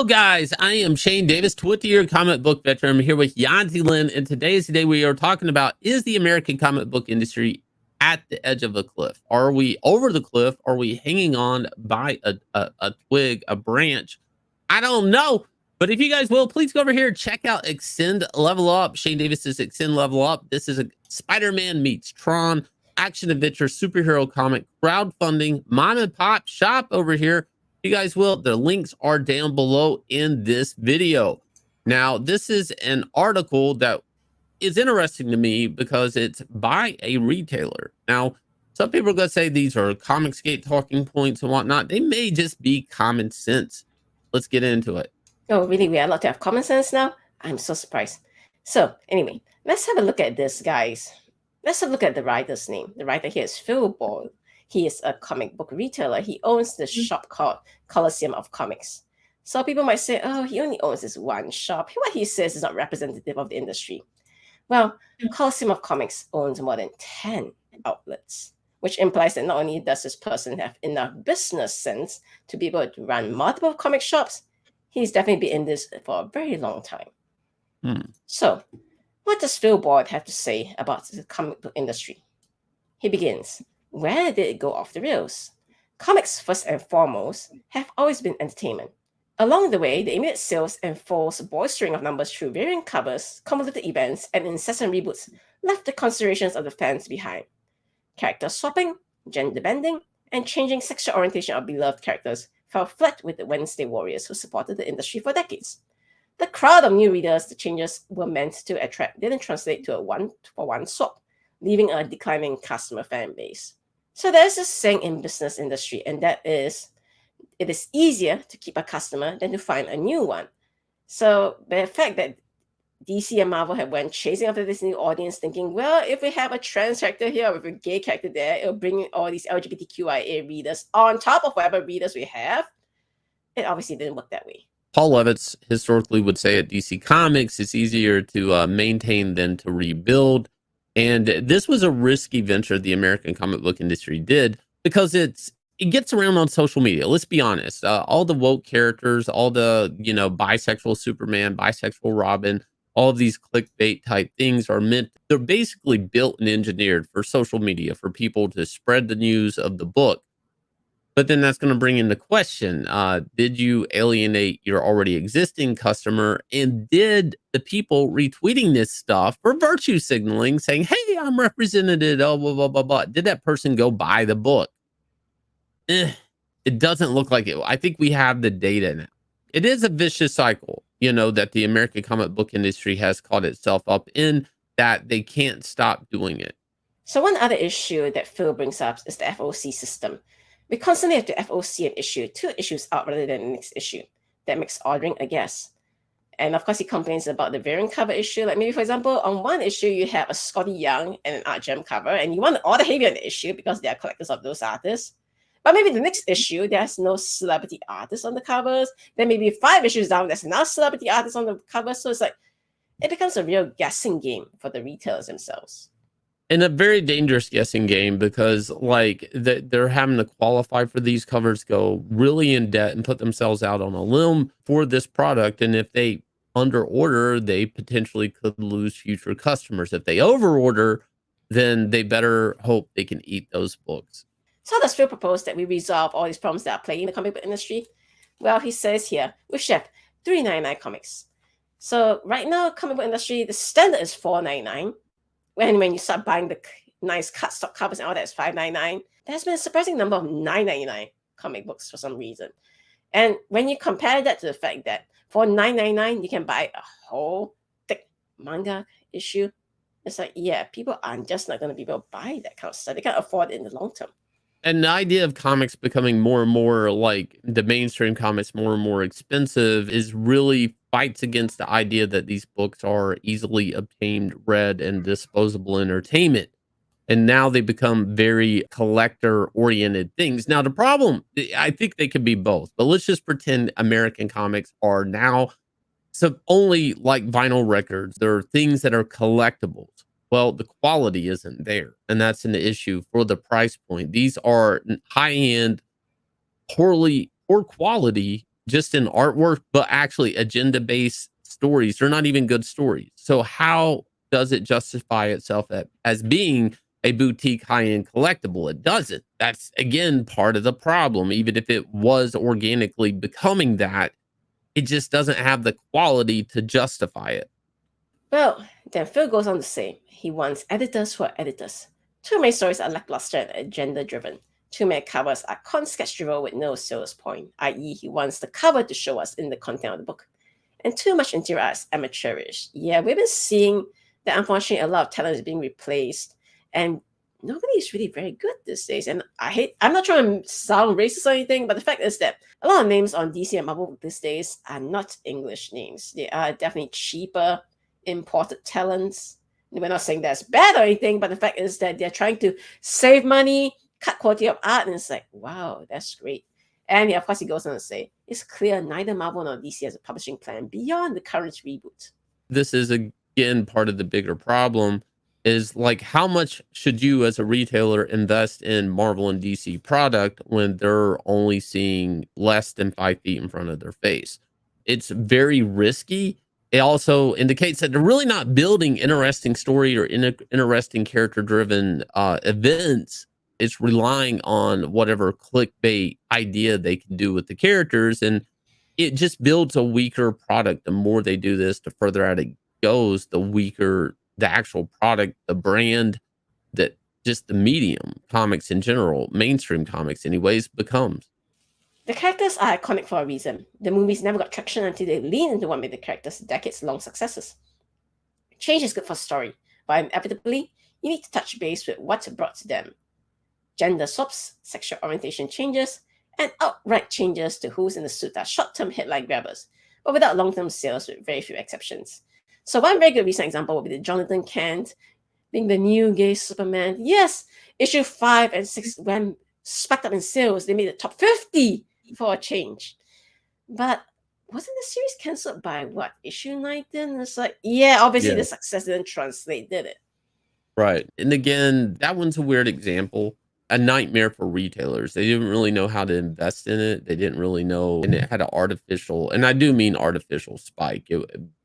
Hello, guys. I am Shane Davis, 20-year comic book veteran. I'm here with Yanzi Lin, and today is the day we are talking about, is the American comic book industry at the edge of a cliff? Are we over the cliff? Are we hanging on by a twig, a branch? I don't know. But if you guys will, please go over here and check out Axcend Level Up. Shane Davis's Axcend Level Up. This is a Spider-Man meets Tron, action adventure, superhero comic, crowdfunding, mom and pop shop over here. You guys will, the links are down below in this video. Now, this is an article that is interesting to me because it's by a retailer. Now, some people are going to say these are Comicsgate talking points and whatnot. They may just be common sense. Let's get into it. Oh, really? We are allowed to have common sense now? I'm so surprised. So, anyway, let's have a look at this, guys. Let's have a look at the writer's name. The writer here is Phil Boyle. He is a comic book retailer. He owns the shop called Coliseum of Comics. So people might say, oh, he only owns this one shop. What he says is not representative of the industry. Well, Coliseum of Comics owns more than 10 outlets, which implies that not only does this person have enough business sense to be able to run multiple comic shops, he's definitely been in this for a very long time. So, what does Phil Boyd have to say about the comic book industry? He begins, where did it go off the rails? Comics, first and foremost, have always been entertainment. Along the way, the immediate sales and falls bolstering of numbers through varying covers, convoluted events, and incessant reboots left the considerations of the fans behind. Character swapping, gender bending, and changing sexual orientation of beloved characters fell flat with the Wednesday warriors who supported the industry for decades. The crowd of new readers the changes were meant to attract didn't translate to a one-for-one swap, leaving a declining customer fan base. So there's this saying in business industry, and that is, it is easier to keep a customer than to find a new one. So the fact that DC and Marvel have went chasing after this new audience, thinking, well, if we have a trans character here or with a gay character there, it'll bring in all these LGBTQIA readers on top of whatever readers we have. It obviously didn't work that way. Paul Levitz historically would say at DC Comics, it's easier to maintain than to rebuild. And this was a risky venture the American comic book industry did because it gets around on social media. Let's be honest. All the woke characters, all the, bisexual Superman, bisexual Robin, all of these clickbait type things they're basically built and engineered for social media, for people to spread the news of the book. But then that's going to bring into question, did you alienate your already existing customer? And did the people retweeting this stuff for virtue signaling, saying, hey, I'm represented, oh, blah, blah, blah, blah. Did that person go buy the book? It doesn't look like it. I think we have the data now. It is a vicious cycle, that the American comic book industry has caught itself up in, that they can't stop doing it. So one other issue that Phil brings up is the FOC system. We constantly have to FOC an issue, 2 issues out rather than the next issue. That makes ordering a guess. And of course, he complains about the variant cover issue. Like maybe, for example, on one issue, you have a Scotty Young and an Art Gem cover, and you want to order heavy on the issue because they are collectors of those artists. But maybe the next issue, there's no celebrity artists on the covers. Then maybe 5 issues down, there's now celebrity artists on the covers. So it's like, it becomes a real guessing game for the retailers themselves. And a very dangerous guessing game because they're having to qualify for these covers, go really in debt and put themselves out on a limb for this product. And if they under order, they potentially could lose future customers. If they over order, then they better hope they can eat those books. So how does Phil propose that we resolve all these problems that are plaguing the comic book industry? Well, he says here, we should have $3.99 comics. So right now, comic book industry, the standard is $4.99. When you start buying the nice cardstock covers and all that, it's $5.99. There's been a surprising number of $9.99 comic books for some reason. And when you compare that to the fact that for $9.99, you can buy a whole thick manga issue, it's like, yeah, people are just not going to be able to buy that kind of stuff. They can't afford it in the long term. And the idea of comics becoming more and more like the mainstream comics, more and more expensive, is really fights against the idea that these books are easily obtained, read, and disposable entertainment. And now they become very collector-oriented things. Now, the problem, I think they could be both, but let's just pretend American comics are now only like vinyl records. There are things that are collectibles. Well, the quality isn't there, and that's an issue for the price point. These are high-end, poor quality just in artwork, but actually agenda-based stories. They're not even good stories. So how does it justify itself as being a boutique high-end collectible? It doesn't. That's again part of the problem. Even if it was organically becoming that, it just doesn't have the quality to justify it. Well, then Phil goes on to say he wants editors who are editors. Too many stories are lackluster and agenda driven. Too many covers are sketch driven with no sales point, i.e., he wants the cover to show us in the content of the book. And too much interior art is amateurish. Yeah, we've been seeing that unfortunately a lot of talent is being replaced, and nobody is really very good these days. And I'm not trying to sound racist or anything, but the fact is that a lot of names on DC and Marvel these days are not English names. They are definitely cheaper, imported talents. We're not saying that's bad or anything, but the fact is that they're trying to save money, cut quality of art, and it's like, wow, that's great. And of course, he goes on to say, it's clear neither Marvel nor DC has a publishing plan beyond the current reboot. This is again part of the bigger problem is like how much should you as a retailer invest in Marvel and DC product when they're only seeing less than 5 feet in front of their face? It's very risky. It also indicates that they're really not building interesting story or interesting character driven events. It's relying on whatever clickbait idea they can do with the characters, and it just builds a weaker product. The more they do this, the further out it goes, the weaker the actual product, the brand, that just the medium, comics in general, mainstream comics anyways, becomes. The characters are iconic for a reason. The movies never got traction until they leaned into what made the characters decades-long successes. Change is good for story, but inevitably, you need to touch base with what brought them. Gender swaps, sexual orientation changes, and outright changes to who's in the suit are short-term headline grabbers, but without long-term sales with very few exceptions. So one very good recent example would be the Jonathan Kent being the new gay Superman. Yes, issue 5 and 6 when spiked up in sales, they made the top 50 for a change. But wasn't the series cancelled by what, issue 19? It's like, yeah, obviously the success didn't translate, did it? Right. And again, that one's a weird example. A nightmare for retailers. They didn't really know how to invest in it. They didn't really know, and it had an artificial, and I do mean artificial spike,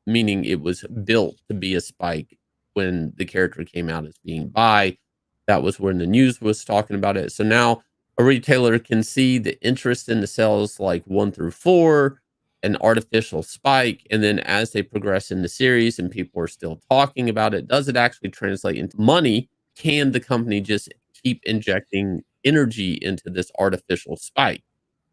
meaning it was built to be a spike when the character came out as being bi. That was when the news was talking about it. So now a retailer can see the interest in the sales like 1 through 4, an artificial spike. And then as they progress in the series and people are still talking about it, does it actually translate into money? Can the company just keep injecting energy into this artificial spike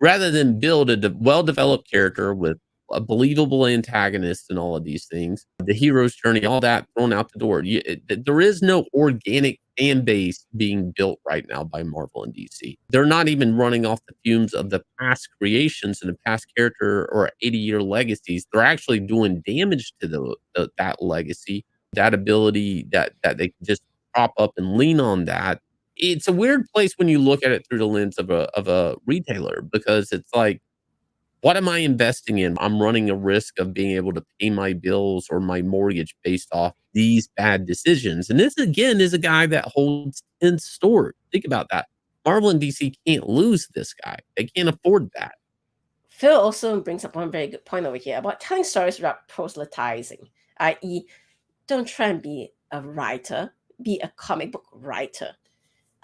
rather than build a well-developed character with a believable antagonist and all of these things, the hero's journey, all that thrown out the door? There is no organic fan base being built right now by Marvel and DC. They're not even running off the fumes of the past creations and the past character or 80-year legacies. They're actually doing damage to that legacy, that ability that they can just prop up and lean on that. It's a weird place when you look at it through the lens of a retailer, because it's like, what am I investing in? I'm running a risk of being able to pay my bills or my mortgage based off these bad decisions. And this again is a guy that holds 10 stores. Think about that. Marvel and DC can't lose this guy. They can't afford that. Phil also brings up one very good point over here about telling stories without proselytizing, i.e., don't try and be a writer, be a comic book writer.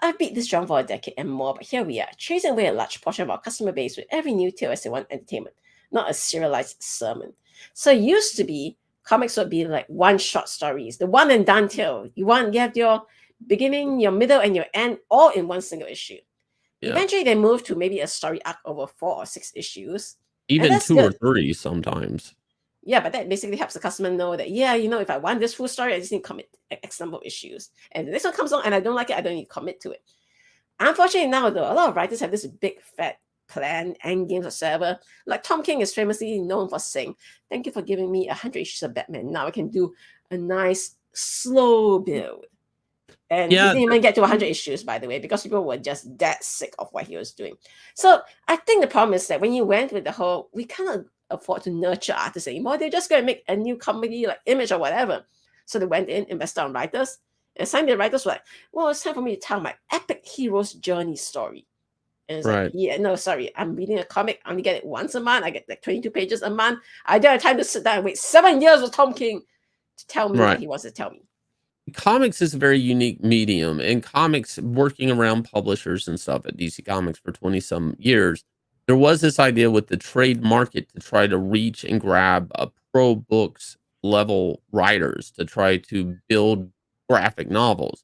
I've beat this drum for a decade and more, but here we are, chasing away a large portion of our customer base with every new tale as they want entertainment, not a serialized sermon. So it used to be, comics would be like one-shot stories, the one and done tale. You have your beginning, your middle, and your end all in one single issue. Yeah. Eventually, they moved to maybe a story arc over 4 or 6 issues. Even 2 or 3 sometimes. Yeah, but that basically helps the customer know that, yeah, if I want this full story, I just need to commit X number of issues. And the next one comes along and I don't like it, I don't need to commit to it. Unfortunately, now, though, a lot of writers have this big, fat plan, end games, whatsoever. Like Tom King is famously known for saying, thank you for giving me 100 issues of Batman. Now I can do a nice, slow build. And he didn't even get to 100 issues, by the way, because people were just that sick of what he was doing. So I think the problem is that when you went with the whole, we cannot afford to nurture artists anymore. They're just going to make a new comedy like Image or whatever. So they went in, invested on writers, and some of the writers were like, well, it's time for me to tell my epic hero's journey story. And it's like, Right. yeah, no, sorry, I'm reading a comic. I only get it once a month. I get like 22 pages a month. I don't have time to sit down and wait 7 years with Tom King to tell me what Right. he wants to tell me. Comics is a very unique medium, and comics, working around publishers and stuff at DC Comics for 20 some years, there was this idea with the trade market to try to reach and grab pro books level writers to try to build graphic novels.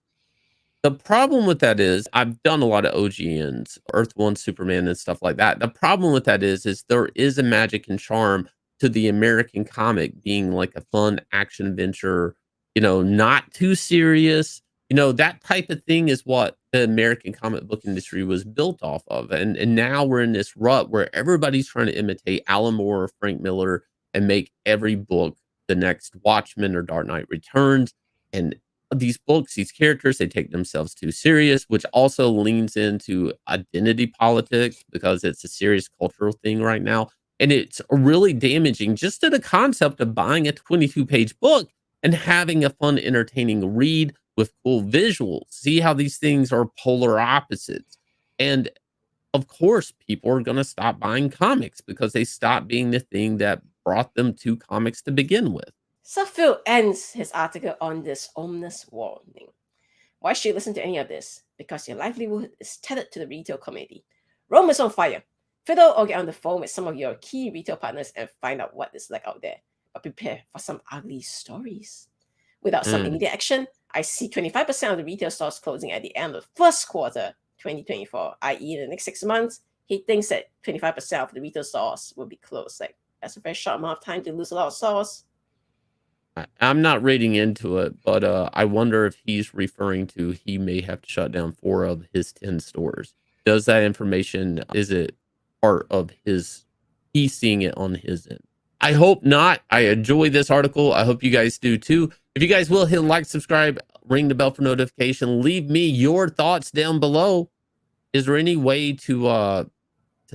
The problem with that is I've done a lot of OGNs, Earth One, Superman, and stuff like that. The problem with that is there is a magic and charm to the American comic being like a fun action adventure, not too serious. That type of thing is what the American comic book industry was built off of. And now we're in this rut where everybody's trying to imitate Alan Moore or Frank Miller and make every book the next Watchmen or Dark Knight Returns. And these books, these characters, they take themselves too serious, which also leans into identity politics because it's a serious cultural thing right now. And it's really damaging just to the concept of buying a 22-page book and having a fun, entertaining read with cool visuals. See how these things are polar opposites. And of course, people are going to stop buying comics because they stop being the thing that brought them to comics to begin with. So Phil ends his article on this ominous warning. Why should you listen to any of this? Because your livelihood is tethered to the retail community. Rome is on fire. Fiddle or get on the phone with some of your key retail partners and find out what it's like out there. But prepare for some ugly stories. Without some immediate action, I see 25% of the retail stores closing at the end of the first quarter 2024, i.e. in the next 6 months. He thinks that 25% of the retail stores will be closed. Like, that's a very short amount of time to lose a lot of stores. I'm not reading into it, but I wonder if he's referring to he may have to shut down 4 of his 10 stores. Does that information, is it part of he's seeing it on his end? I hope not. I enjoy this article. I hope you guys do too. If you guys will, hit like, subscribe, ring the bell for notification. Leave me your thoughts down below. Is there any way to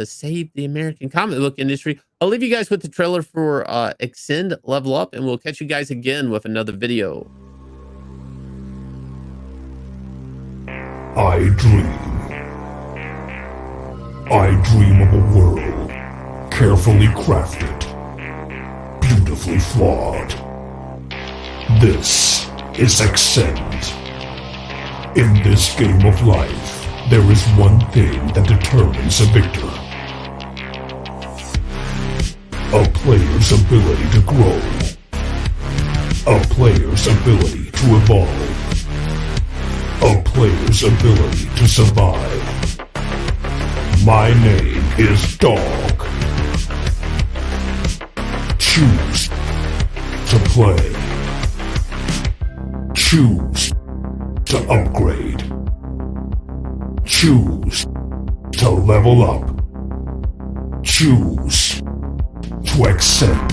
save the American comic book industry? I'll leave you guys with the trailer for Axcend Level Up, and we'll catch you guys again with another video. I dream of a world carefully crafted, beautifully flawed. This is Axcend. In this game of life, there is one thing that determines a victor. A player's ability to grow. A player's ability to evolve. A player's ability to survive. My name is Dog. Choose to play. Choose to upgrade. Choose to level up. Choose to Axcend.